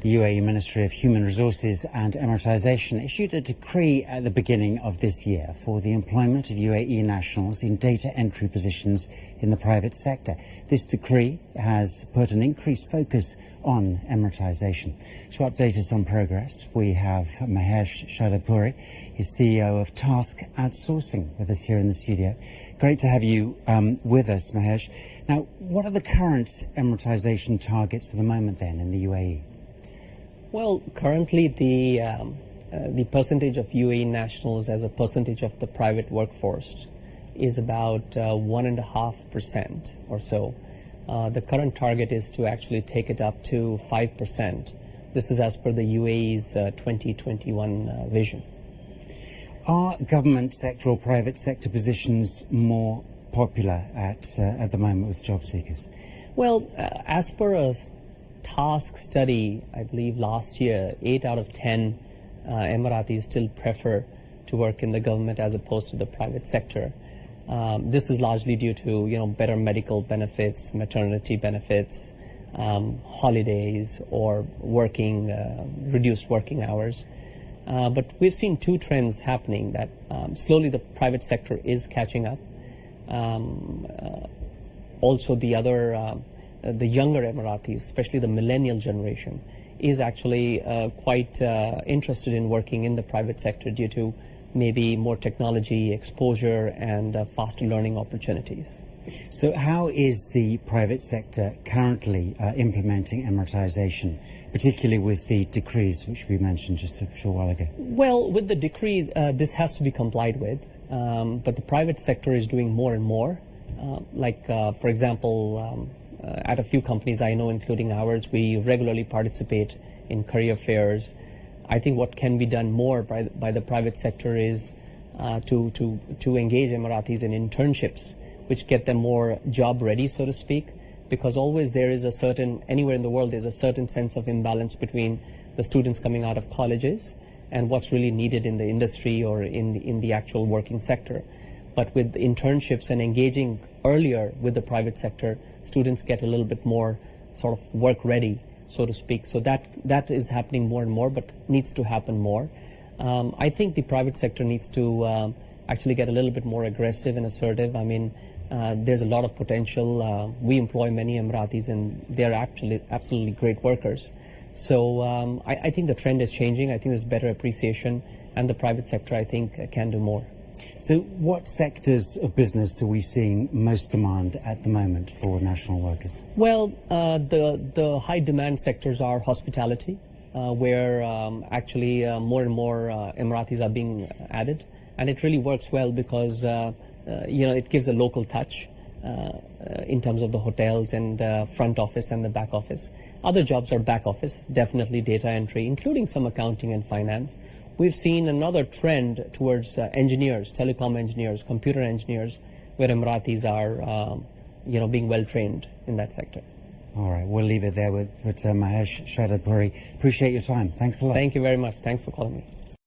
The UAE Ministry of Human Resources and Emiratisation issued a decree at the beginning of this year for the employment of UAE nationals in data entry positions in the private sector. This decree has put an increased focus on Emiratisation. To update us on progress, we have Mahesh Shahdadpuri, he's CEO of TASC Outsourcing, with us here in the studio. Great to have you with us, Mahesh. Now, what are the current Emiratisation targets at the moment then in the UAE? Well, currently the percentage of UAE nationals as a percentage of the private workforce is about 1.5% or so. The current target is to actually take it up to 5%. This is as per the UAE's 2021 vision. Are government sector or private sector positions more popular at the moment with job seekers? Well, as per a TASC study, I believe last year, 8 out of 10 Emiratis still prefer to work in the government as opposed to the private sector. This is largely due to better medical benefits, maternity benefits, holidays, or reduced working hours. But we've seen two trends happening that slowly the private sector is catching up. Also, the younger Emiratis, especially the millennial generation, is actually quite interested in working in the private sector due to maybe more technology exposure and faster learning opportunities. So how is the private sector currently implementing Emiratisation, particularly with the decrees which we mentioned just a short while ago? Well, with the decree, this has to be complied with, but the private sector is doing more and more. For example, at a few companies I know, including ours, we regularly participate in career fairs. I think what can be done more by the private sector is to engage Emiratis in internships, which get them more job ready, so to speak, because always there is anywhere in the world, there's a certain sense of imbalance between the students coming out of colleges and what's really needed in the industry or in the actual working sector. But with internships and engaging earlier with the private sector, students get a little bit more sort of work ready, so to speak. So that is happening more and more, but needs to happen more. I think the private sector needs to actually get a little bit more aggressive and assertive. I mean, there's a lot of potential. We employ many Emiratis and they're actually absolutely great workers. So I think the trend is changing. I think there's better appreciation, and the private sector, I think, can do more. So what sectors of business are we seeing most demand at the moment for national workers? Well, the high demand sectors are hospitality, where actually more and more Emiratis are being added. And it really works well because it gives a local touch in terms of the hotels and front office and the back office. Other jobs are back office, definitely data entry, including some accounting and finance. We've seen another trend towards engineers, telecom engineers, computer engineers, where Emiratis are being well trained in that sector. All right, we'll leave it there with Mahesh Shahdadpuri. Appreciate your time. Thanks a lot. Thank you very much. Thanks for calling me.